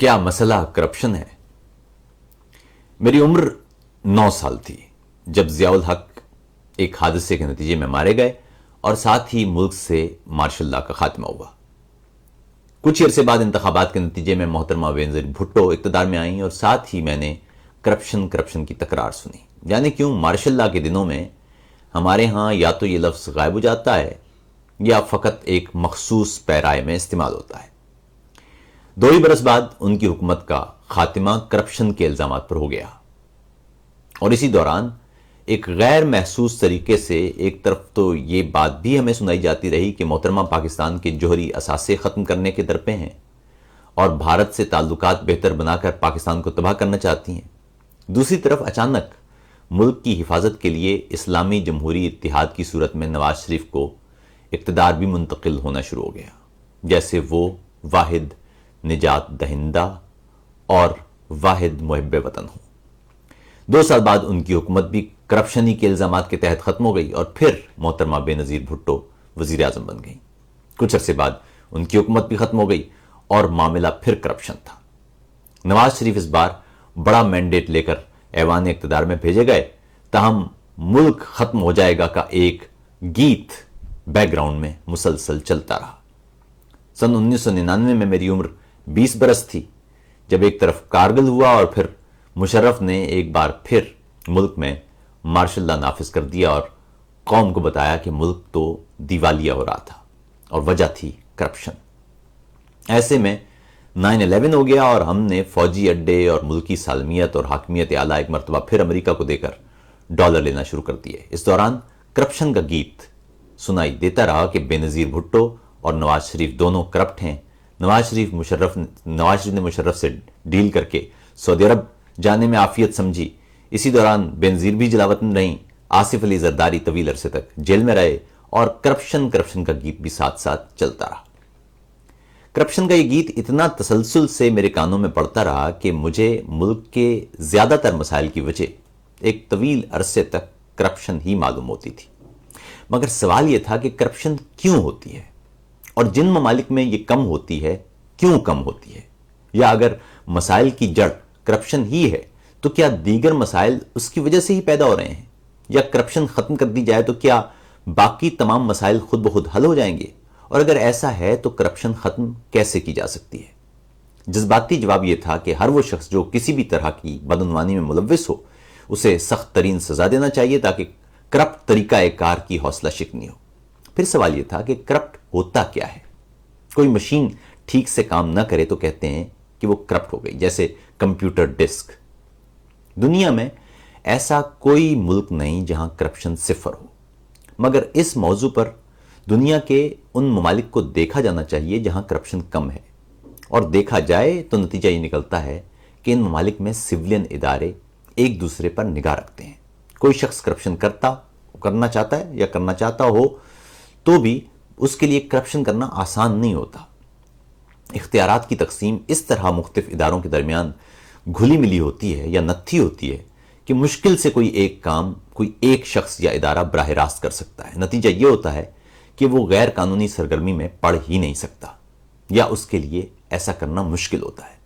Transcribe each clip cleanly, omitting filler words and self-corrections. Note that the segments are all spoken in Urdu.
کیا مسئلہ کرپشن ہے؟ میری عمر 9 سال تھی جب ضیاء الحق ایک حادثے کے نتیجے میں مارے گئے اور ساتھ ہی ملک سے مارشل لا کا خاتمہ ہوا۔ کچھ عرصے بعد انتخابات کے نتیجے میں محترمہ بینظیر بھٹو اقتدار میں آئیں اور ساتھ ہی میں نے کرپشن کی تکرار سنی۔ یعنی کیوں مارشل لا کے دنوں میں ہمارے ہاں یا تو یہ لفظ غائب ہو جاتا ہے یا فقط ایک مخصوص پیرائے میں استعمال ہوتا ہے۔ 2 ہی برس بعد ان کی حکومت کا خاتمہ کرپشن کے الزامات پر ہو گیا، اور اسی دوران ایک غیر محسوس طریقے سے ایک طرف تو یہ بات بھی ہمیں سنائی جاتی رہی کہ محترمہ پاکستان کے جوہری اثاثے ختم کرنے کے درپے ہیں اور بھارت سے تعلقات بہتر بنا کر پاکستان کو تباہ کرنا چاہتی ہیں، دوسری طرف اچانک ملک کی حفاظت کے لیے اسلامی جمہوری اتحاد کی صورت میں نواز شریف کو اقتدار بھی منتقل ہونا شروع ہو گیا، جیسے وہ واحد نجات دہندہ اور واحد محب وطن ہوں۔ 2 سال بعد ان کی حکومت بھی کرپشنی کے الزامات کے تحت ختم ہو گئی اور پھر محترمہ بینظیر بھٹو وزیر اعظم بن گئیں۔ کچھ عرصے بعد ان کی حکومت بھی ختم ہو گئی اور معاملہ پھر کرپشن تھا۔ نواز شریف اس بار بڑا مینڈیٹ لے کر ایوان اقتدار میں بھیجے گئے، تاہم ملک ختم ہو جائے گا کا ایک گیت بیک گراؤنڈ میں مسلسل چلتا رہا۔ سن 1999 میں میری عمر 20 برس تھی جب ایک طرف کارگل ہوا اور پھر مشرف نے ایک بار پھر ملک میں مارشل لا نافذ کر دیا اور قوم کو بتایا کہ ملک تو دیوالیہ ہو رہا تھا اور وجہ تھی کرپشن۔ ایسے میں 9/11 ہو گیا اور ہم نے فوجی اڈے اور ملکی سالمیت اور حاکمیت اعلیٰ ایک مرتبہ پھر امریکہ کو دے کر ڈالر لینا شروع کر دیے۔ اس دوران کرپشن کا گیت سنائی دیتا رہا کہ بینظیر بھٹو اور نواز شریف دونوں کرپٹ ہیں۔ نواز شریف نے مشرف سے ڈیل کر کے سعودی عرب جانے میں عافیت سمجھی۔ اسی دوران بینظیر بھی جلاوطن رہیں، آصف علی زرداری طویل عرصے تک جیل میں رہے اور کرپشن کا گیت بھی ساتھ ساتھ چلتا رہا۔ کرپشن کا یہ گیت اتنا تسلسل سے میرے کانوں میں پڑتا رہا کہ مجھے ملک کے زیادہ تر مسائل کی وجہ ایک طویل عرصے تک کرپشن ہی معلوم ہوتی تھی۔ مگر سوال یہ تھا کہ کرپشن کیوں ہوتی ہے اور جن ممالک میں یہ کم ہوتی ہے کیوں کم ہوتی ہے، یا اگر مسائل کی جڑ کرپشن ہی ہے تو کیا دیگر مسائل اس کی وجہ سے ہی پیدا ہو رہے ہیں، یا کرپشن ختم کر دی جائے تو کیا باقی تمام مسائل خود بخود حل ہو جائیں گے، اور اگر ایسا ہے تو کرپشن ختم کیسے کی جا سکتی ہے؟ جذباتی جواب یہ تھا کہ ہر وہ شخص جو کسی بھی طرح کی بدعنوانی میں ملوث ہو اسے سخت ترین سزا دینا چاہیے تاکہ کرپٹ طریقہ کار کی حوصلہ شکنی ہو۔ پھر سوال یہ تھا کہ کرپٹ ہوتا کیا ہے؟ کوئی مشین ٹھیک سے کام نہ کرے تو کہتے ہیں کہ وہ کرپٹ ہو گئی، جیسے کمپیوٹر ڈسک۔ دنیا میں ایسا کوئی ملک نہیں جہاں کرپشن صفر ہو، مگر اس موضوع پر دنیا کے ان ممالک کو دیکھا جانا چاہیے جہاں کرپشن کم ہے، اور دیکھا جائے تو نتیجہ یہ نکلتا ہے کہ ان ممالک میں سویلین ادارے ایک دوسرے پر نگاہ رکھتے ہیں۔ کوئی شخص کرپشن کرنا چاہتا ہے یا کرنا چاہتا ہو تو بھی اس کے لیے کرپشن کرنا آسان نہیں ہوتا۔ اختیارات کی تقسیم اس طرح مختلف اداروں کے درمیان گھلی ملی ہوتی ہے یا نتھی ہوتی ہے کہ مشکل سے کوئی ایک کام کوئی ایک شخص یا ادارہ براہ راست کر سکتا ہے۔ نتیجہ یہ ہوتا ہے کہ وہ غیر قانونی سرگرمی میں پڑ ہی نہیں سکتا، یا اس کے لیے ایسا کرنا مشکل ہوتا ہے۔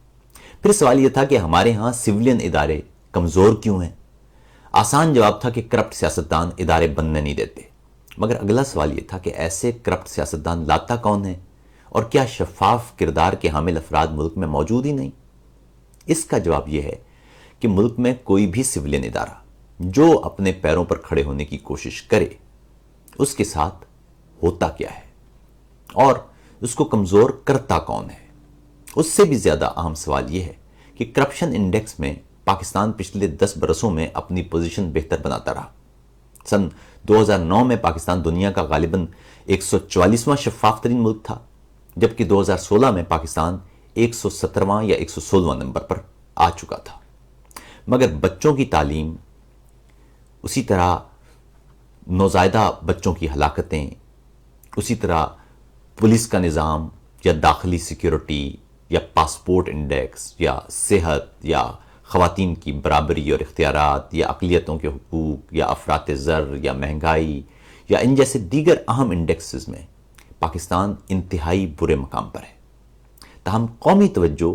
پھر سوال یہ تھا کہ ہمارے ہاں سویلین ادارے کمزور کیوں ہیں؟ آسان جواب تھا کہ کرپٹ سیاستدان ادارے بننے نہیں دیتے، مگر اگلا سوال یہ تھا کہ ایسے کرپٹ سیاستدان لاتا کون ہے، اور کیا شفاف کردار کے حامل افراد ملک میں موجود ہی نہیں؟ اس کا جواب یہ ہے کہ ملک میں کوئی بھی سویلین ادارہ جو اپنے پیروں پر کھڑے ہونے کی کوشش کرے اس کے ساتھ ہوتا کیا ہے، اور اس کو کمزور کرتا کون ہے؟ اس سے بھی زیادہ اہم سوال یہ ہے کہ کرپشن انڈیکس میں پاکستان پچھلے 10 برسوں میں اپنی پوزیشن بہتر بناتا رہا۔ سن 2009 میں پاکستان دنیا کا غالباً 144واں شفاف ترین ملک تھا، جبکہ 2016 میں پاکستان 117واں یا 116واں نمبر پر آ چکا تھا۔ مگر بچوں کی تعلیم، اسی طرح نوزائیدہ بچوں کی ہلاکتیں، اسی طرح پولیس کا نظام یا داخلی سیکیورٹی یا پاسپورٹ انڈیکس یا صحت یا خواتین کی برابری اور اختیارات یا اقلیتوں کے حقوق یا افراط زر یا مہنگائی یا ان جیسے دیگر اہم انڈیکسز میں پاکستان انتہائی برے مقام پر ہے۔ تاہم قومی توجہ